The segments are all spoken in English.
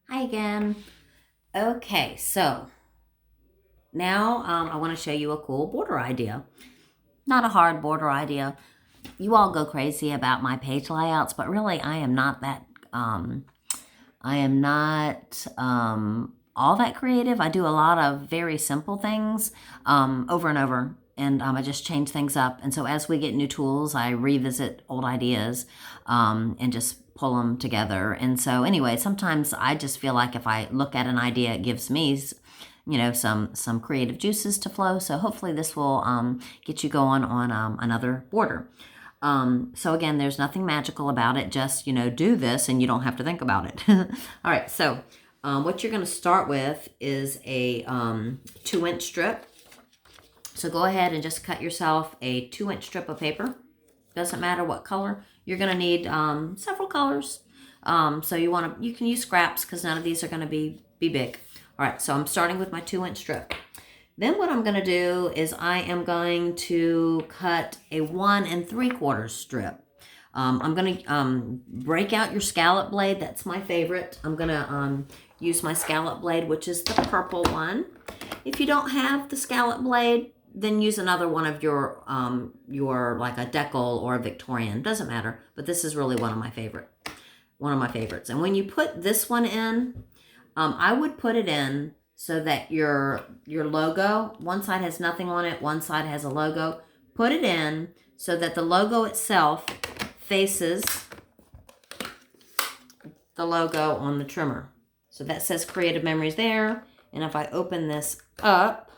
Hi again. Okay, so now I want to show you a cool border idea. Not a hard border idea. You all go crazy about my page layouts, but really I am not that. I am not all that creative. I do a lot of very simple things over and over, and I just change things up. And so as we get new tools, I revisit old ideas and just pull them together. And so anyway, sometimes I just feel like if I look at an idea, it gives me some creative juices to flow. So hopefully this will get you going on another border. So again, there's nothing magical about it. Just, do this and you don't have to think about it. All right. So what you're going to start with is a 2-inch strip. So go ahead and just cut yourself a 2-inch strip of paper. Doesn't matter what color. You're going to need several colors. So you can use scraps because none of these are going to be big. All right. So I'm starting with my 2-inch strip. Then what I'm going to do is I am going to cut a 1 3/4 strip. I'm going to break out your scallop blade. That's my favorite. I'm going to use my scallop blade, which is the purple one. If you don't have the scallop blade, then use another one of your like a decal or a Victorian. Doesn't matter, but this is really one of my favorites. And when you put this one in, I would put it in so that your logo, one side has nothing on it, one side has a logo. Put it in so that the logo itself faces the logo on the trimmer. So that says Creative Memories there. And if I open this up,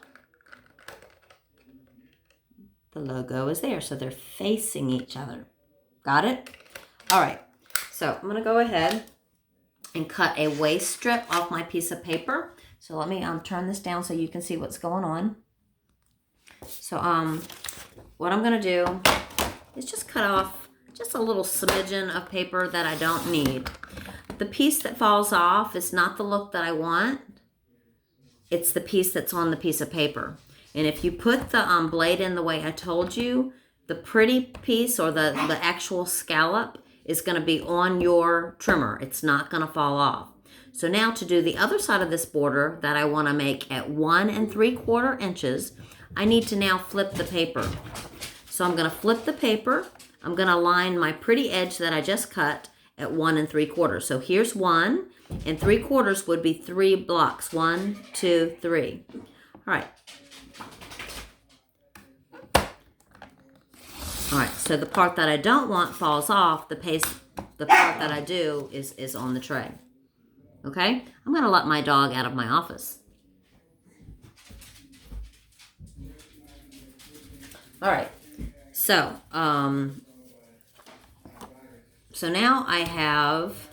the logo is there. So they're facing each other. Got it? All right. So I'm going to go ahead and cut a waste strip off my piece of paper. So let me turn this down so you can see what's going on. So what I'm going to do is just cut off just a little smidgen of paper that I don't need. The piece that falls off is not the look that I want. It's the piece that's on the piece of paper. And if you put the blade in the way I told you, the pretty piece or the actual scallop is going to be on your trimmer. It's not going to fall off. So now to do the other side of this border that I want to make at 1 3/4 inches, I need to now flip the paper. So I'm going to flip the paper. I'm going to line my pretty edge that I just cut at 1 3/4. So here's 1 3/4 would be 3 blocks. 1, 2, 3. All right. All right, so the part that I don't want falls off. The part that I do is on the tray. Okay? I'm going to let my dog out of my office. All right. So, so now I have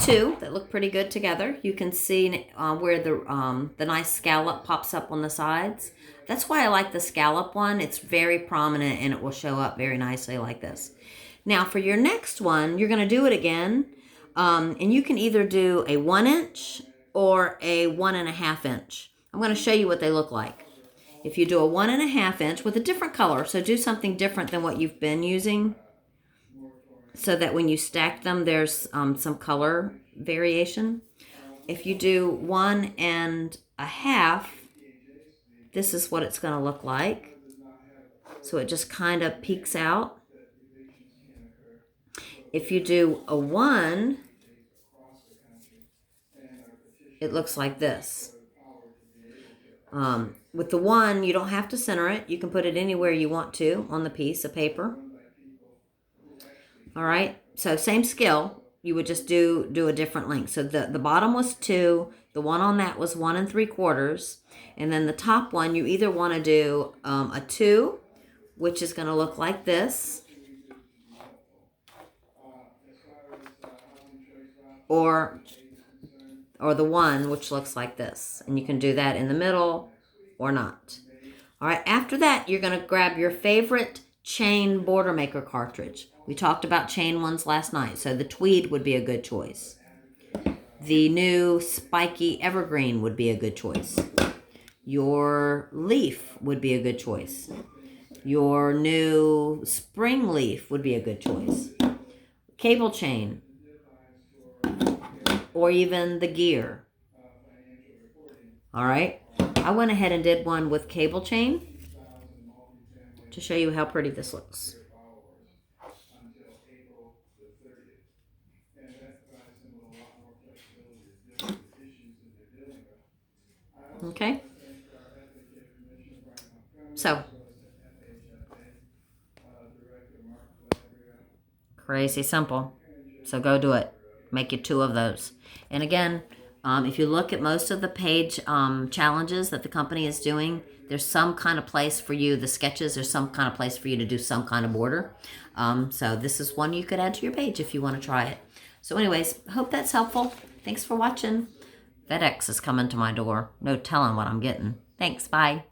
2 that look pretty good together. You can see where the nice scallop pops up on the sides. That's why I like the scallop one. It's very prominent and it will show up very nicely like this. Now for your next one, you're going to do it again. And you can either do a 1 inch or a 1 1/2 inch. I'm going to show you what they look like. If you do a 1 1/2 inch with a different color, so do something different than what you've been using, so that when you stack them, there's some color variation. If you do 1 1/2, this is what it's going to look like. So it just kind of peeks out. If you do a 1, it looks like this. With the 1, you don't have to center it. You can put it anywhere you want to on the piece of paper. All right, so same skill. You would just do a different length. So the bottom was 2. The one on that was 1 3/4. And then the top one, you either want to do a 2, which is going to look like this, or the 1, which looks like this. And you can do that in the middle or not. All right, after that, you're going to grab your favorite chain border maker cartridge. We talked about chain ones last night, so the tweed would be a good choice. The new spiky evergreen would be a good choice. Your leaf would be a good choice. Your new spring leaf would be a good choice. cable chain, or even the gear. All right. I went ahead and did one with cable chain to show you how pretty this looks. Okay. So, crazy simple. So go do it. Make you 2 of those. And again, if you look at most of the page challenges that the company is doing, there's some kind of place for you, the sketches, there's some kind of place for you to do some kind of border. So this is one you could add to your page if you want to try it. So anyways, hope that's helpful. Thanks for watching. FedEx is coming to my door. No telling what I'm getting. Thanks. Bye.